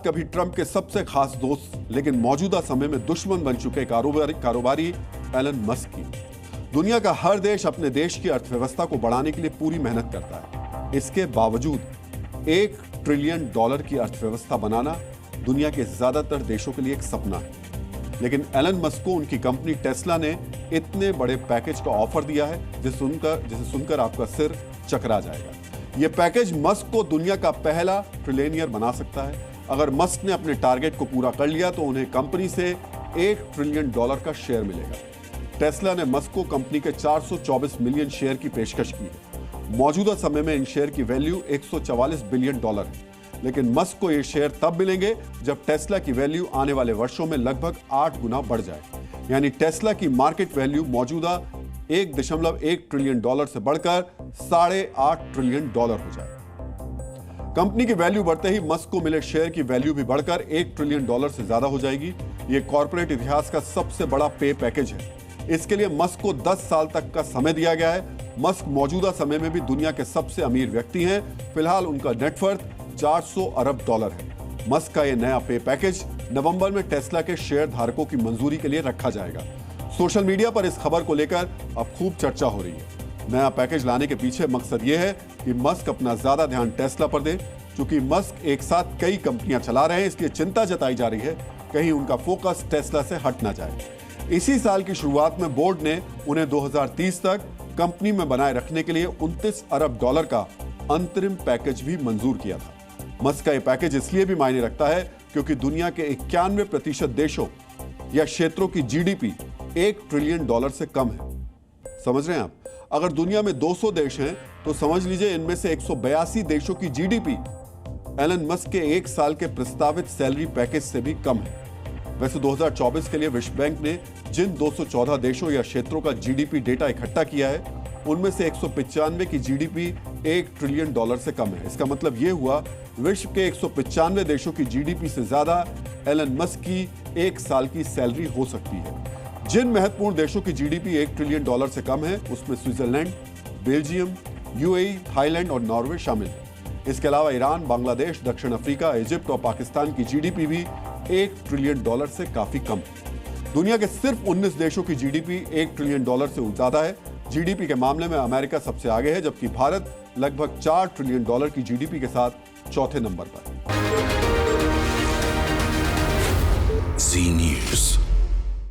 कभी ट्रंप के सबसे खास दोस्त लेकिन मौजूदा समय में दुश्मन बन चुके कारोबारी एलन मस्क की। दुनिया का हर देश अपने देश की अर्थव्यवस्था को बढ़ाने के लिए पूरी मेहनत करता है। इसके बावजूद $1 ट्रिलियन की अर्थव्यवस्था बनाना दुनिया के ज्यादातर देशों के लिए एक सपना है। लेकिन एलन मस्क को उनकी कंपनी टेस्ला ने इतने बड़े पैकेज का ऑफर दिया है जिसे सुनकर आपका सिर चकरा जाएगा। यह पैकेज मस्क को दुनिया का पहला ट्रिलियनियर बना सकता है। अगर मस्क ने अपने टारगेट को पूरा कर लिया तो उन्हें कंपनी से $1 ट्रिलियन का शेयर मिलेगा। टेस्ला ने मस्क को कंपनी के 424 मिलियन शेयर की पेशकश की है। मौजूदा समय में इन शेयर की वैल्यू $144 बिलियन है। लेकिन मस्क को ये शेयर तब मिलेंगे जब टेस्ला की वैल्यू आने वाले वर्षों में लगभग 8 गुना बढ़ जाए। यानी टेस्ला की मार्केट वैल्यू मौजूदा $1.1 ट्रिलियन से बढ़कर $8.5 ट्रिलियन हो जाए। कंपनी की वैल्यू बढ़ते ही मस्क को मिले शेयर की वैल्यू भी बढ़कर $1 ट्रिलियन से ज्यादा हो जाएगी। यह कॉर्पोरेट इतिहास का सबसे बड़ा पे पैकेज है। इसके लिए मस्क को 10 साल तक का समय दिया गया है। मस्क मौजूदा समय में भी दुनिया के सबसे अमीर व्यक्ति हैं। फिलहाल उनका नेटवर्थ $400 अरब है। मस्क का यह नया पे पैकेज नवंबर में टेस्ला के शेयर धारकों की मंजूरी के लिए रखा जाएगा। सोशल मीडिया पर इस खबर को लेकर अब खूब चर्चा हो रही है। नया पैकेज लाने के पीछे मकसद यह है कि मस्क अपना ज्यादा ध्यान टेस्ला पर दे। चूंकि मस्क एक साथ कई कंपनियां चला रहे हैं, इसलिए चिंता जताई जा रही है कहीं उनका फोकस टेस्ला से हट ना जाए। इसी साल की शुरुआत में बोर्ड ने उन्हें 2030 तक कंपनी में बनाए रखने के लिए $29 अरब का अंतरिम पैकेज भी मंजूर किया था। मस्क का यह पैकेज इसलिए भी मायने रखता है क्योंकि दुनिया के 91% देशों या क्षेत्रों की जीडीपी $1 ट्रिलियन से कम है। समझ रहे हैं आप? अगर दुनिया में 200 देश हैं तो समझ लीजिए इनमें से 182 देशों की जीडीपी एलन मस्क के 1 साल के प्रस्तावित सैलरी पैकेज से भी कम है। वैसे 2024 के लिए विश्व बैंक ने जिन 214 देशों या क्षेत्रों का जीडीपी डेटा इकट्ठा किया है उनमें से 195 की जीडीपी $1 ट्रिलियन से कम है। इसका मतलब यह हुआ विश्व के 195 देशों की जीडीपी से ज्यादा एलन मस्क की 1 साल की सैलरी हो सकती है। जिन महत्वपूर्ण देशों की जीडीपी $1 ट्रिलियन से कम है उसमें स्विट्जरलैंड, बेल्जियम, यूएई, थाईलैंड और नॉर्वे शामिल है। इसके अलावा ईरान, बांग्लादेश, दक्षिण अफ्रीका, इजिप्ट और पाकिस्तान की जीडीपी भी $1 ट्रिलियन से काफी कम है। दुनिया के सिर्फ 19 देशों की जीडीपी $1 ट्रिलियन से ज्यादा है। जीडीपी के मामले में अमेरिका सबसे आगे है, जबकि भारत लगभग $4 ट्रिलियन की जीडीपी के साथ चौथे नंबर पर। जी न्यूज़।